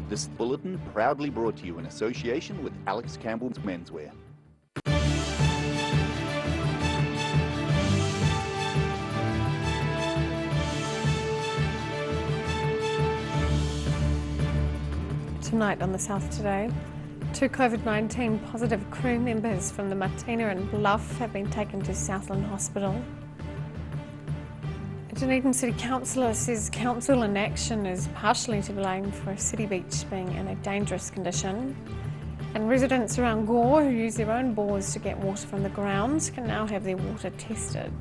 This bulletin proudly brought to you in association with Alex Campbell's Menswear. Tonight on the South Today, 2 COVID-19 positive crew members from the Martina and Bluff have been taken to Southland Hospital. A Dunedin City Councillor says council inaction is partially to blame for a city beach being in a dangerous condition. And residents around Gore who use their own bores to get water from the ground can now have their water tested.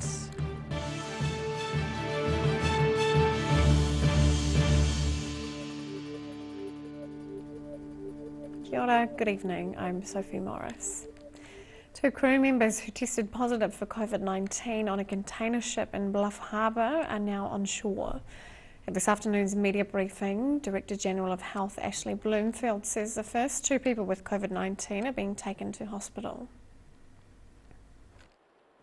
Kia ora, good evening, I'm Sophie Morris. 2 crew members who tested positive for COVID-19 on a container ship in Bluff Harbour are now on shore. At this afternoon's media briefing, Director General of Health Ashley Bloomfield says the first 2 people with COVID-19 are being taken to hospital.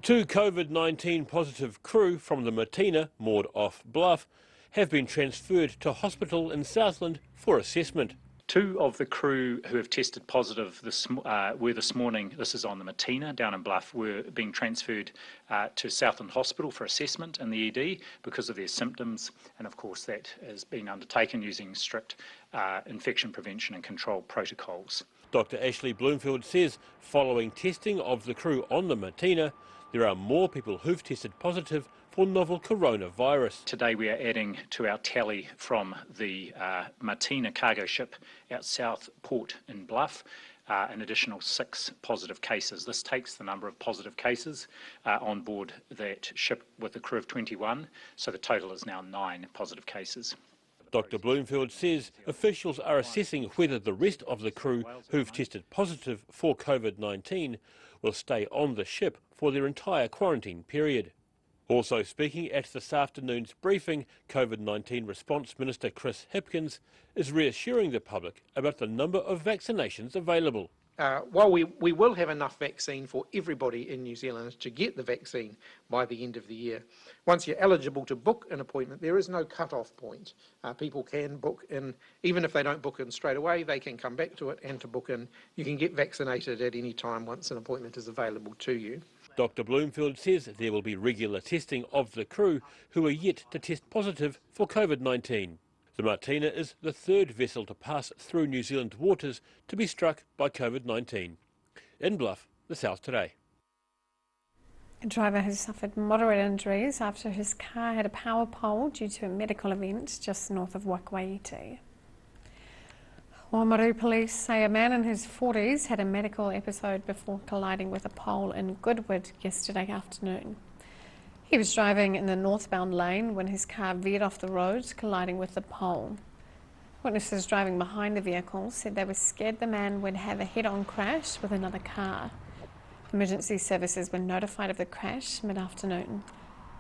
2 COVID-19 positive crew from the Martina, moored off Bluff, have been transferred to hospital in Southland for assessment. 2 of the crew who have tested positive this morning, this is on the Martina down in Bluff, were being transferred to Southland Hospital for assessment in the ED because of their symptoms, and of course that has been undertaken using strict infection prevention and control protocols. Dr Ashley Bloomfield says following testing of the crew on the Martina, there are more people who've tested positive for novel coronavirus. Today we are adding to our tally from the Martina cargo ship out South Port in Bluff an additional 6 positive cases. This takes the number of positive cases on board that ship with a crew of 21, so the total is now 9 positive cases. Dr Bloomfield says officials are assessing whether the rest of the crew who've tested positive for COVID-19 will stay on the ship for their entire quarantine period. Also speaking at this afternoon's briefing, COVID-19 Response Minister Chris Hipkins is reassuring the public about the number of vaccinations available. While we will have enough vaccine for everybody in New Zealand to get the vaccine by the end of the year, once you're eligible to book an appointment, there is no cut-off point. People can book in, even if they don't book in straight away, they can come back to it and to book in. You can get vaccinated at any time once an appointment is available to you. Dr Bloomfield says there will be regular testing of the crew who are yet to test positive for COVID-19. The Martina is the 3rd vessel to pass through New Zealand waters to be struck by COVID-19. In Bluff, the South Today. A driver has suffered moderate injuries after his car had a power pole due to a medical event just north of Waikwaiti. Oamaru police say a man in his 40s had a medical episode before colliding with a pole in Goodwood yesterday afternoon. He was driving in the northbound lane when his car veered off the road, colliding with the pole. Witnesses driving behind the vehicle said they were scared the man would have a head-on crash with another car. Emergency services were notified of the crash mid-afternoon.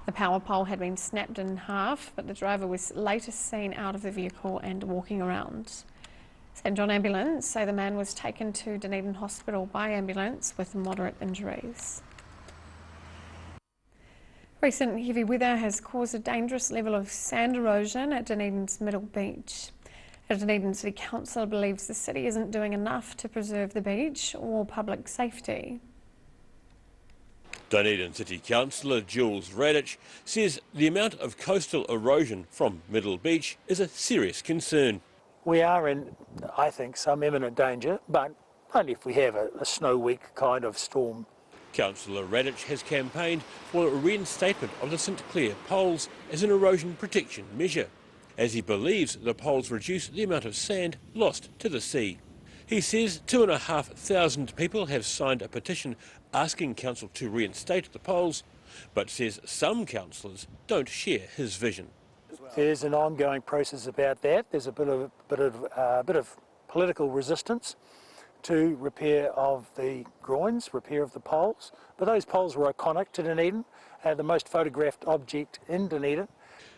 The power pole had been snapped in half, but the driver was later seen out of the vehicle and walking around. St John Ambulance say the man was taken to Dunedin Hospital by ambulance with moderate injuries. Recent heavy weather has caused a dangerous level of sand erosion at Dunedin's Middle Beach. A Dunedin City Council believes the city isn't doing enough to preserve the beach or public safety. Dunedin City Councillor Jules Radich says the amount of coastal erosion from Middle Beach is a serious concern. We are in, I think, some imminent danger, but only if we have a snow week kind of storm. Councillor Radich has campaigned for a reinstatement of the St Clair poles as an erosion protection measure, as he believes the poles reduce the amount of sand lost to the sea. He says 2,500 people have signed a petition asking council to reinstate the poles, but says some councillors don't share his vision. There's an ongoing process about that. There's a bit of political resistance to repair of the groins, repair of the poles. But those poles were iconic to Dunedin, the most photographed object in Dunedin.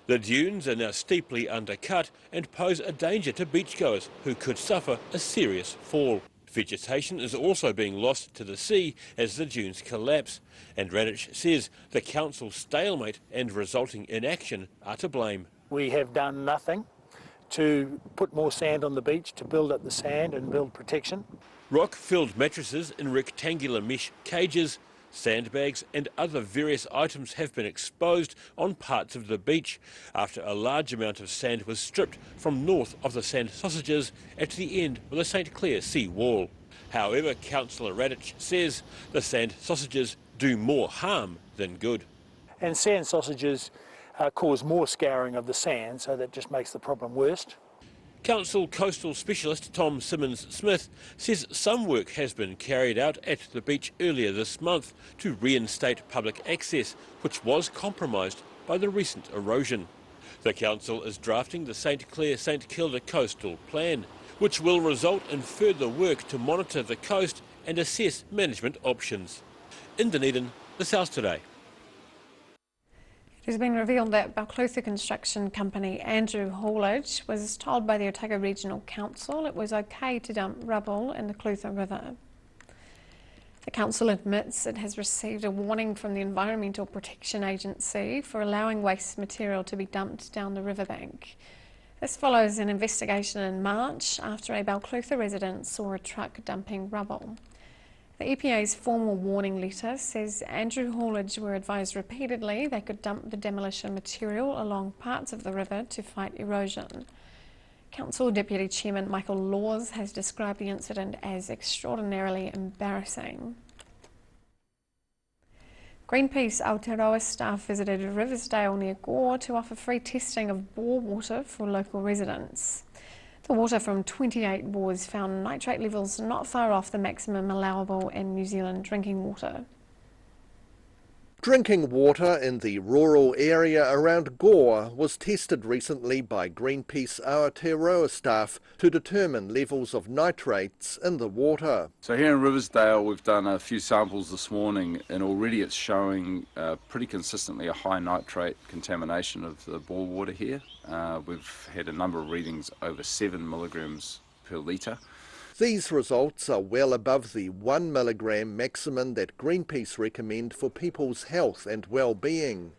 The dunes are now steeply undercut and pose a danger to beachgoers who could suffer a serious fall. Vegetation is also being lost to the sea as the dunes collapse, and Radich says the council's stalemate and resulting inaction are to blame. We have done nothing to put more sand on the beach to build up the sand and build protection. Rock-filled mattresses in rectangular mesh cages, sandbags and other various items have been exposed on parts of the beach after a large amount of sand was stripped from north of the sand sausages at the end of the St Clair sea wall. However, Councillor Radich says the sand sausages do more harm than good. And sand sausages cause more scouring of the sand, so that just makes the problem worse. Council Coastal Specialist Tom Simmons-Smith says some work has been carried out at the beach earlier this month to reinstate public access, which was compromised by the recent erosion. The council is drafting the St Clair-St Kilda Coastal Plan, which will result in further work to monitor the coast and assess management options. In Dunedin, The South Today. It has been revealed that Balclutha construction company Andrew Haulage was told by the Otago Regional Council it was okay to dump rubble in the Clutha River. The council admits it has received a warning from the Environmental Protection Agency for allowing waste material to be dumped down the riverbank. This follows an investigation in March after a Balclutha resident saw a truck dumping rubble. The EPA's formal warning letter says Andrew Haulage were advised repeatedly they could dump the demolition material along parts of the river to fight erosion. Council Deputy Chairman Michael Laws has described the incident as extraordinarily embarrassing. Greenpeace Aotearoa staff visited Riversdale near Gore to offer free testing of bore water for local residents. The water from 28 bores found nitrate levels not far off the maximum allowable in New Zealand drinking water. Drinking water in the rural area around Gore was tested recently by Greenpeace Aotearoa staff to determine levels of nitrates in the water. So here in Riversdale we've done a few samples this morning, and already it's showing pretty consistently a high nitrate contamination of the bore water here. We've had a number of readings over 7 milligrams per litre. These results are well above the 1 milligram maximum that Greenpeace recommend for people's health and well-being.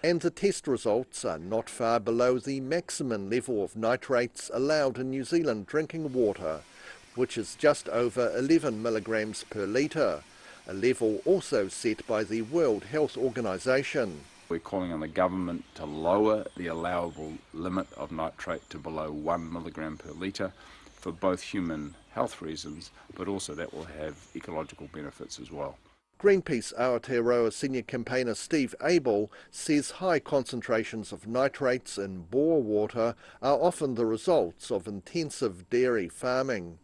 And the test results are not far below the maximum level of nitrates allowed in New Zealand drinking water, which is just over 11 milligrams per litre, a level also set by the World Health Organization. We're calling on the government to lower the allowable limit of nitrate to below 1 milligram per litre for both human health reasons, but also that will have ecological benefits as well. Greenpeace Aotearoa senior campaigner Steve Abel says high concentrations of nitrates in bore water are often the results of intensive dairy farming.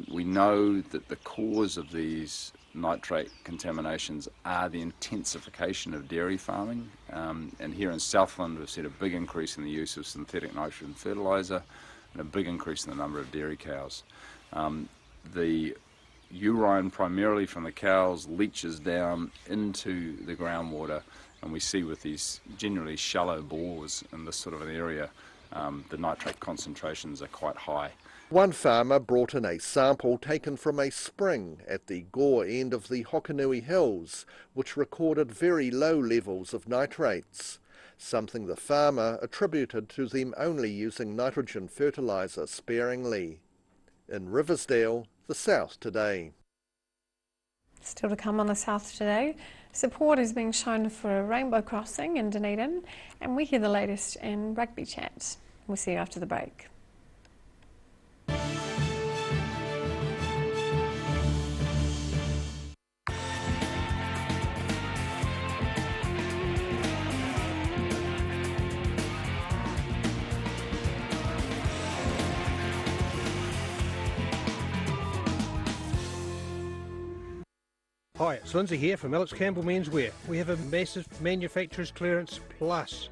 We know that the cause of these nitrate contaminations are the intensification of dairy farming, and here in Southland we've seen a big increase in the use of synthetic nitrogen fertiliser and a big increase in the number of dairy cows. The urine primarily from the cows leaches down into the groundwater, and we see with these generally shallow bores in this sort of an area, the nitrate concentrations are quite high. One farmer brought in a sample taken from a spring at the Gore end of the Hokanui Hills, which recorded very low levels of nitrates, something the farmer attributed to them only using nitrogen fertiliser sparingly. In Riversdale, The South Today. Still to come on The South Today, support is being shown for a rainbow crossing in Dunedin, and we hear the latest in rugby chat. We'll see you after the break. Hi, it's Lindsay here from Campbell Menswear. We have a massive manufacturer's clearance plus.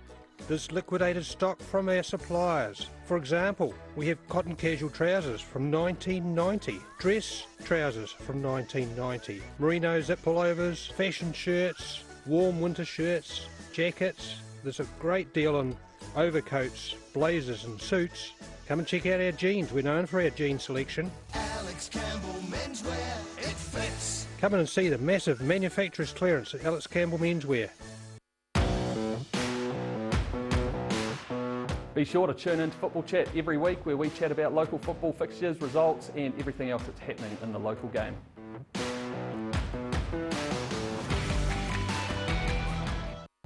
There's liquidated stock from our suppliers. For example, we have cotton casual trousers from 1990, dress trousers from 1990, merino zip pullovers, fashion shirts, warm winter shirts, jackets. There's a great deal on overcoats, blazers and suits. Come and check out our jeans. We're known for our jean selection. Alex Campbell Menswear, it fits. Come in and see the massive manufacturer's clearance at Campbell Menswear. Be sure to tune in to Football Chat every week where we chat about local football fixtures, results and everything else that's happening in the local game.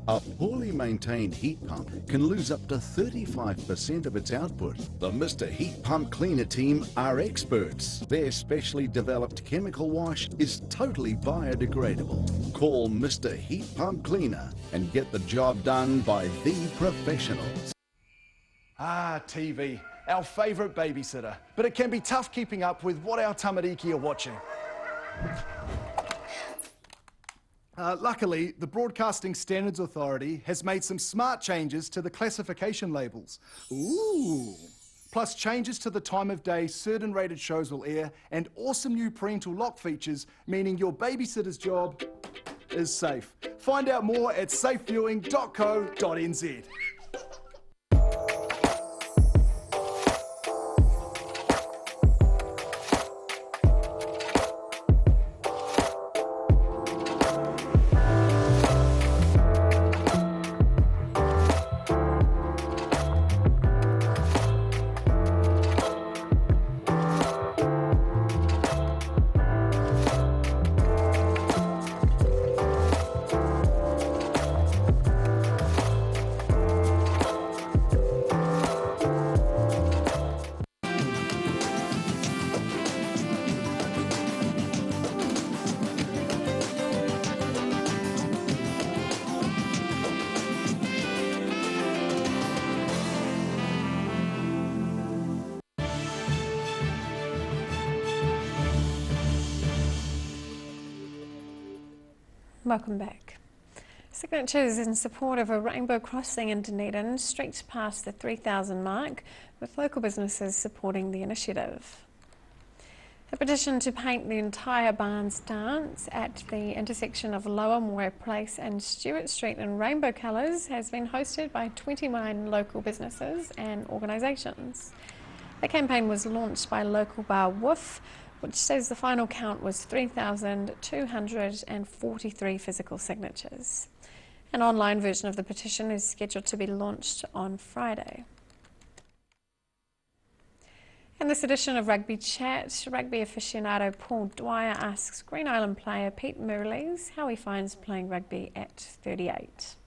A poorly maintained heat pump can lose up to 35% of its output. The Mr. Heat Pump Cleaner team are experts. Their specially developed chemical wash is totally biodegradable. Call Mr. Heat Pump Cleaner and get the job done by the professionals. Ah, TV, our favourite babysitter. But it can be tough keeping up with what our tamariki are watching. Luckily, the Broadcasting Standards Authority has made some smart changes to the classification labels. Ooh! Plus changes to the time of day certain rated shows will air and awesome new parental lock features, meaning your babysitter's job is safe. Find out more at safeviewing.co.nz. Welcome back. Signatures in support of a rainbow crossing in Dunedin streaked past the 3,000 mark, with local businesses supporting the initiative. A petition to paint the entire Barnes dance at the intersection of Lower Moray Place and Stewart Street in rainbow colours has been hosted by 29 local businesses and organisations. The campaign was launched by local bar Woof, which says the final count was 3,243 physical signatures. An online version of the petition is scheduled to be launched on Friday. In this edition of Rugby Chat, rugby aficionado Paul Dwyer asks Green Island player Pete Murleys how he finds playing rugby at 38.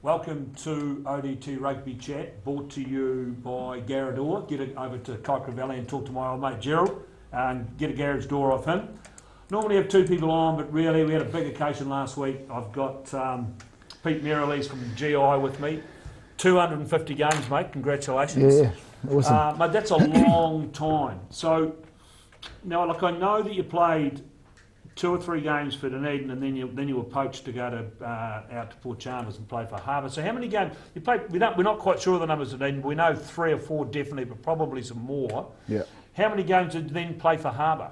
Welcome to ODT Rugby Chat, brought to you by Garrador. Get it over to Kaikoura Valley and talk to my old mate Gerald and get a garage door off him. Normally have two people on, but really we had a big occasion last week. I've got Pete Murleys from GI with me. 250 games, mate. Congratulations. Yeah, awesome. Mate, that's a long time. So, now, look, I know that you played 2 or 3 games for Dunedin, and then you were poached to go to out to Port Chalmers and play for Harbour. So how many games you played? We're not quite sure of the numbers of Dunedin. We know 3 or 4 definitely, but probably some more. Yeah. How many games did you then play for Harbour?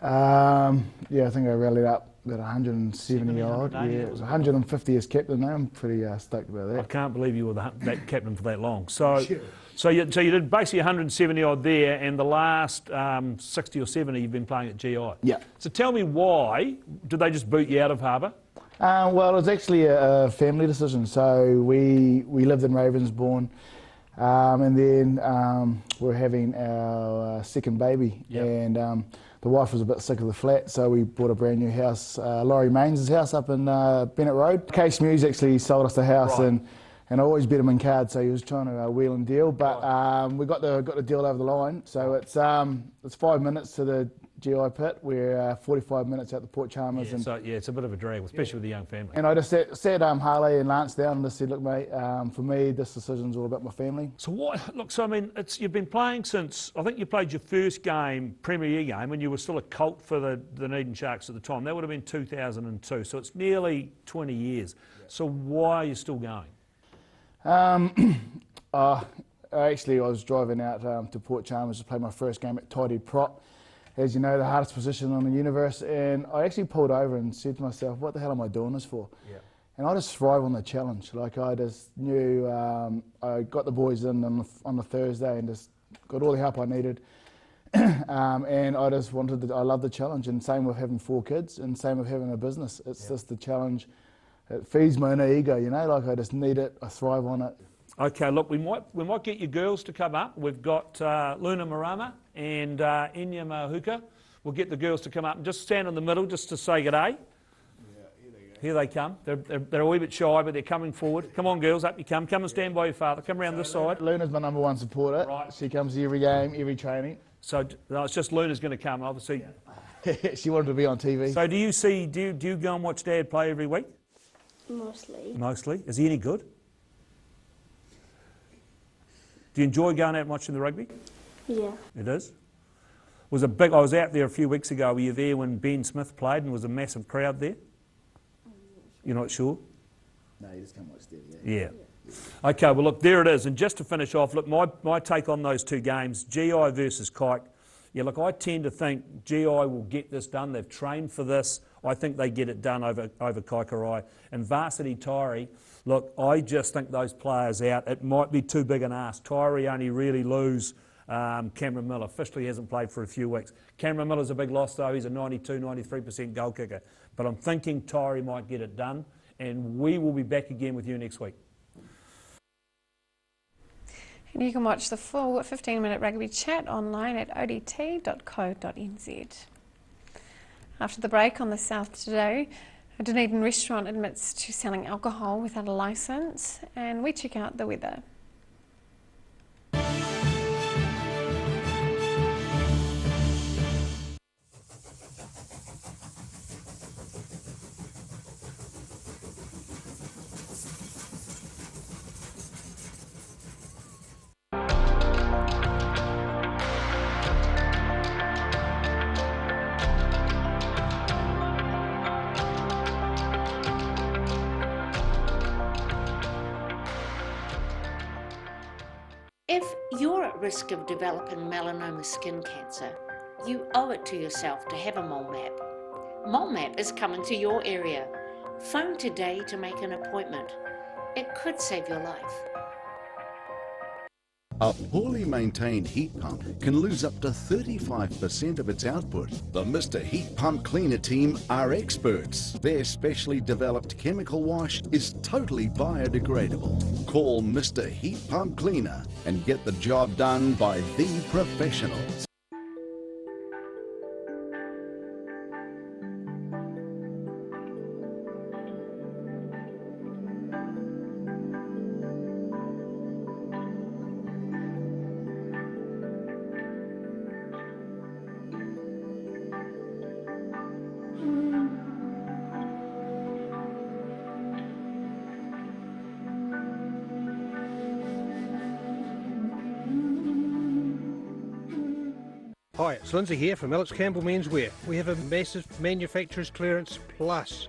Yeah, I think I rallied up about 170 odd. Yeah, it was 150 as captain now. I'm pretty stoked about that. I can't believe you were that captain for that long. So, so you did basically 170 odd there, and the last 60 or 70 you've been playing at GI. Yeah. So tell me, why did they just boot you out of Harbour? Well, it was actually a family decision. So we lived in Ravensbourne, and then we're having our second baby, and the wife was a bit sick of the flat, so we bought a brand new house, Laurie Mains' house up in Bennett Road. Case Muse actually sold us the house, and I always bet him in cards, so he was trying to wheel and deal, but we got the deal over the line. So it's 5 minutes to the GI pit. We're 45 minutes out the Port Chalmers. Yeah, so it's a bit of a drag, especially with a young family. And I just sat Harley and Lance down and just said, look, mate, for me, this decision's all about my family. So what? Look, so I mean, you've been playing since, I think you played your first Premier Year game when you were still a colt for the Dunedin Sharks at the time. That would have been 2002. So it's nearly 20 years. Yeah. So why are you still going? Actually, I was driving out to Port Chalmers to play my first game at tight head prop. As you know, the hardest position on the universe, and I actually pulled over and said to myself, what the hell am I doing this for? Yeah. And I just thrive on the challenge. Like, I just knew I got the boys in on the Thursday and just got all the help I needed. And I just I love the challenge, and same with having 4 kids and same with having a business. It's just the challenge. It feeds my inner ego, you know, like I just need it, I thrive on it. Okay, look, we might get you girls to come up. We've got Luna Marama and Inya Mahuka. We'll get the girls to come up and just stand in the middle just to say g'day. Here they come. They're a wee bit shy, but they're coming forward. Come on, girls, up you come. Come and stand by your father. Come around this side. Luna's my #1 supporter. Right. She comes to every game, every training. So no, it's just Luna's going to come, obviously. She wanted to be on TV. So do you go and watch Dad play every week? Mostly. Mostly. Is he any good? Do you enjoy going out and watching the rugby? Yeah. It is? I was out there a few weeks ago. Were you there when Ben Smith played and was a massive crowd there? You're not sure? No, you just come watch Daddy. Yeah. Okay, well look, there it is. And just to finish off, look, my take on those two games, GI versus Kike. Yeah, look, I tend to think GI will get this done. They've trained for this. I think they get it done over Kaikorai. And Varsity Tyree, look, I just think those players out, it might be too big an ask. Tyree only really lose Cameron Miller. Fishley hasn't played for a few weeks. Cameron Miller's a big loss though. He's a 92, 93% goal kicker. But I'm thinking Tyree might get it done. And we will be back again with you next week. And you can watch the full 15-minute rugby chat online at odt.co.nz. After the break on the South Today, a Dunedin restaurant admits to selling alcohol without a licence, and we check out the weather. If you're at risk of developing melanoma skin cancer, you owe it to yourself to have a mole map. Mole map is coming to your area. Phone today to make an appointment. It could save your life. A poorly maintained heat pump can lose up to 35% of its output. The Mr. Heat Pump Cleaner team are experts. Their specially developed chemical wash is totally biodegradable. Call Mr. Heat Pump Cleaner and get the job done by the professionals. Hi, it's Lindsay here from Campbell Menswear. We have a massive manufacturer's clearance plus.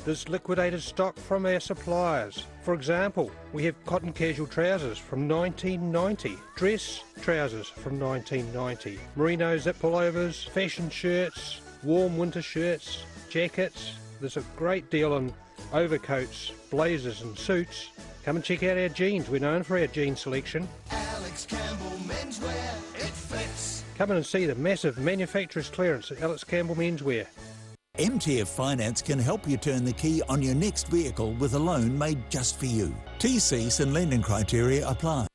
There's liquidated stock from our suppliers. For example, we have cotton casual trousers from 1990, dress trousers from 1990, merino zip pullovers, fashion shirts, warm winter shirts, jackets. There's a great deal on overcoats, blazers and suits. Come and check out our jeans. We're known for our jean selection. Alex Campbell Menswear, it fits. Come in and see the massive manufacturer's clearance at Alex Campbell Menswear. MTF Finance can help you turn the key on your next vehicle with a loan made just for you. TCs and lending criteria apply.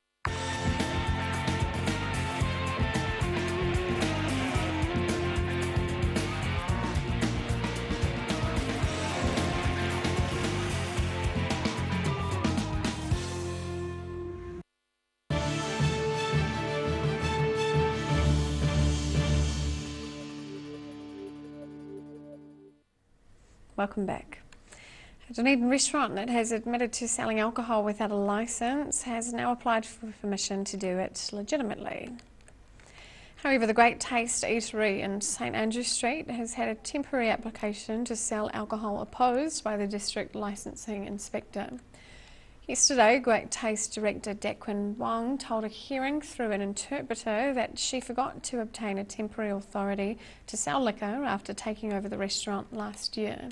Welcome back. A Dunedin restaurant that has admitted to selling alcohol without a licence has now applied for permission to do it legitimately. However, the Great Taste Eatery in St Andrew Street has had a temporary application to sell alcohol opposed by the District Licensing Inspector. Yesterday, Great Taste Director Daquin Wong told a hearing through an interpreter that she forgot to obtain a temporary authority to sell liquor after taking over the restaurant last year.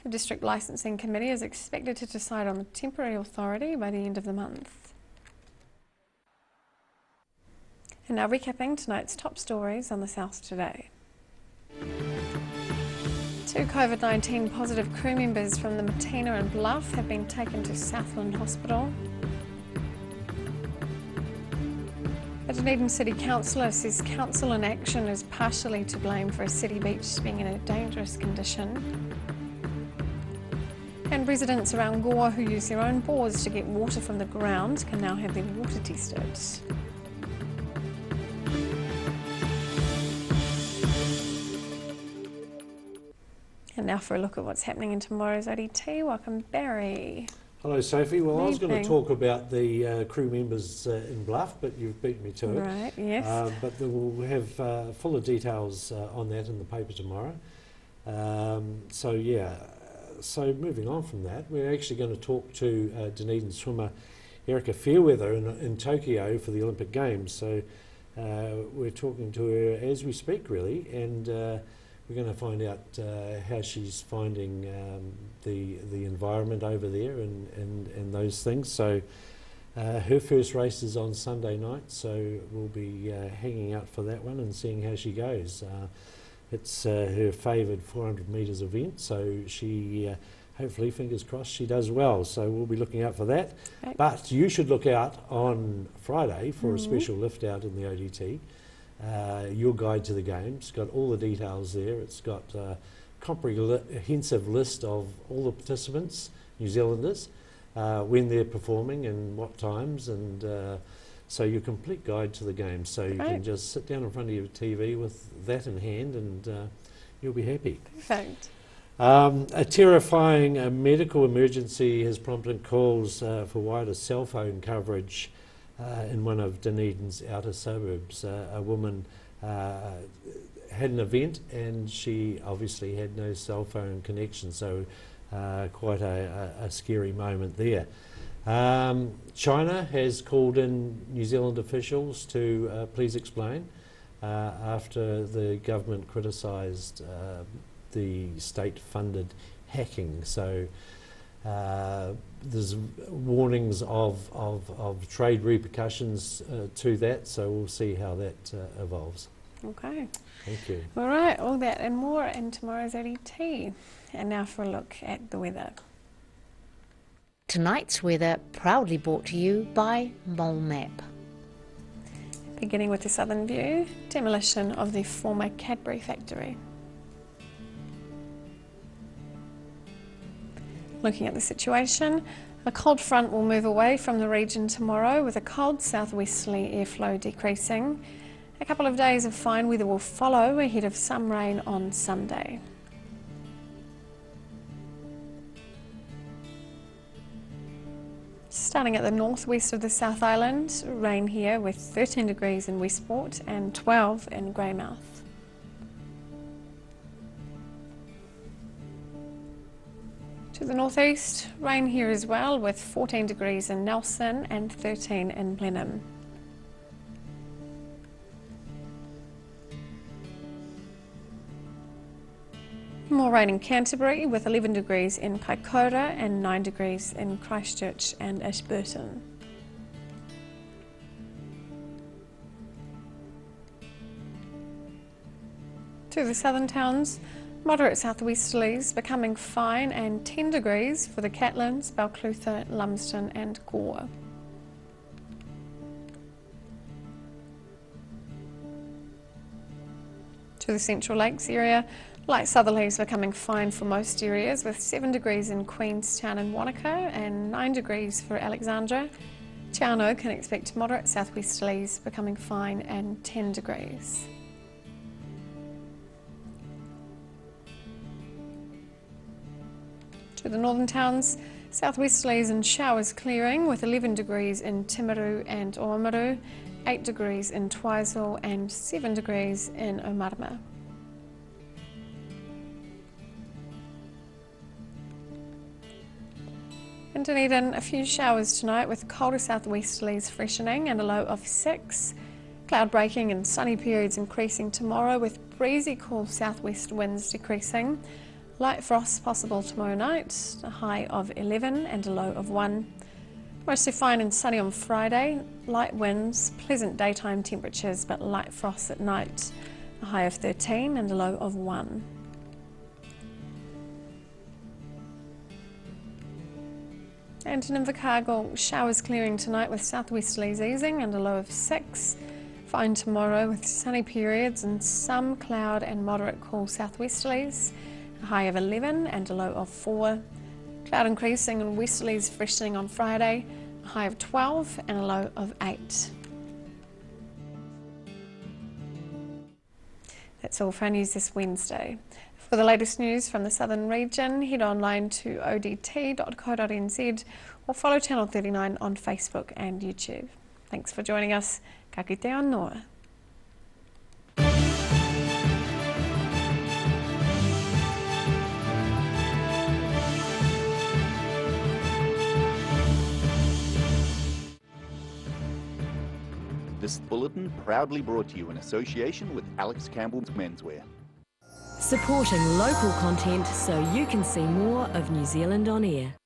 The District Licensing Committee is expected to decide on the temporary authority by the end of the month. And now recapping tonight's top stories on the South Today. 2 COVID-19 positive crew members from the Matina and Bluff have been taken to Southland Hospital. Dunedin City Councillor says council inaction is partially to blame for a city beach being in a dangerous condition. And residents around Gore who use their own bores to get water from the ground can now have their water tested. And now for a look at what's happening in tomorrow's ODT. Welcome, Barry. Hello, Sophie. Well, I was going to Evening. talk about the crew members in Bluff, but you've beat me to it. Right, yes. But we'll have fuller details on that in the paper tomorrow. So moving on from that, we're actually going to talk to Dunedin swimmer Erica Fairweather in Tokyo for the Olympic Games. So we're talking to her as we speak, really, and we're going to find out how she's finding the environment over there and those things. So her first race is on Sunday night, so we'll be hanging out for that one and seeing how she goes. It's her favoured 400 metres event, so she hopefully, fingers crossed, she does well. So we'll be looking out for that. Right. But you should look out on Friday for a special lift out in the ODT. Your guide to the games, got all the details there. It's got a comprehensive list of all the participants, New Zealanders, when they're performing and what times, and so your complete guide to the games. So you can just sit down in front of your TV with that in hand and you'll be happy. Perfect. A terrifying medical emergency has prompted calls for wider cell phone coverage in one of Dunedin's outer suburbs. A woman had an event and she obviously had no cell phone connection, so quite a scary moment there. China has called in New Zealand officials to please explain after the government criticised the state-funded hacking. So there's warnings of trade repercussions to that, so we'll see how that evolves. Okay. Thank you. All right, all that and more in tomorrow's ODT. And now for a look at the weather. Tonight's weather proudly brought to you by Mole Map. Beginning with the southern view, demolition of the former Cadbury factory. Looking at the situation, a cold front will move away from the region tomorrow with a cold southwesterly airflow decreasing. A couple of days of fine weather will follow ahead of some rain on Sunday. Starting at the northwest of the South Island, rain here with 13 degrees in Westport and 12 in Greymouth. To the northeast, rain here as well with 14 degrees in Nelson and 13 in Blenheim. More rain in Canterbury with 11 degrees in Kaikoura and 9 degrees in Christchurch and Ashburton. To the southern towns, moderate southwesterlies becoming fine and 10 degrees for the Catlins, Balclutha, Lumsden and Gore. To the Central Lakes area, light southerlies becoming fine for most areas with 7 degrees in Queenstown and Wanaka and 9 degrees for Alexandra. Te Anau can expect moderate southwesterlies becoming fine and 10 degrees. To the northern towns, southwesterlies and showers clearing with 11 degrees in Timaru and Oamaru, 8 degrees in Twizel and 7 degrees in Omarama. In Dunedin, a few showers tonight with colder southwesterlies freshening and a low of 6. Cloud breaking and sunny periods increasing tomorrow with breezy cool southwest winds decreasing. Light frost possible tomorrow night, a high of 11 and a low of 1. Mostly fine and sunny on Friday, light winds, pleasant daytime temperatures but light frost at night, a high of 13 and a low of 1. And in Invercargill, showers clearing tonight with southwesterlies easing and a low of 6. Fine tomorrow with sunny periods and some cloud and moderate cool southwesterlies. A high of 11 and a low of 4. Cloud increasing and westerlies freshening on Friday. A high of 12 and a low of 8. That's all for our news this Wednesday. For the latest news from the southern region, head online to odt.co.nz or follow Channel 39 on Facebook and YouTube. Thanks for joining us. Ka kite anō. This bulletin proudly brought to you in association with Alex Campbell's Menswear. Supporting local content so you can see more of New Zealand on air.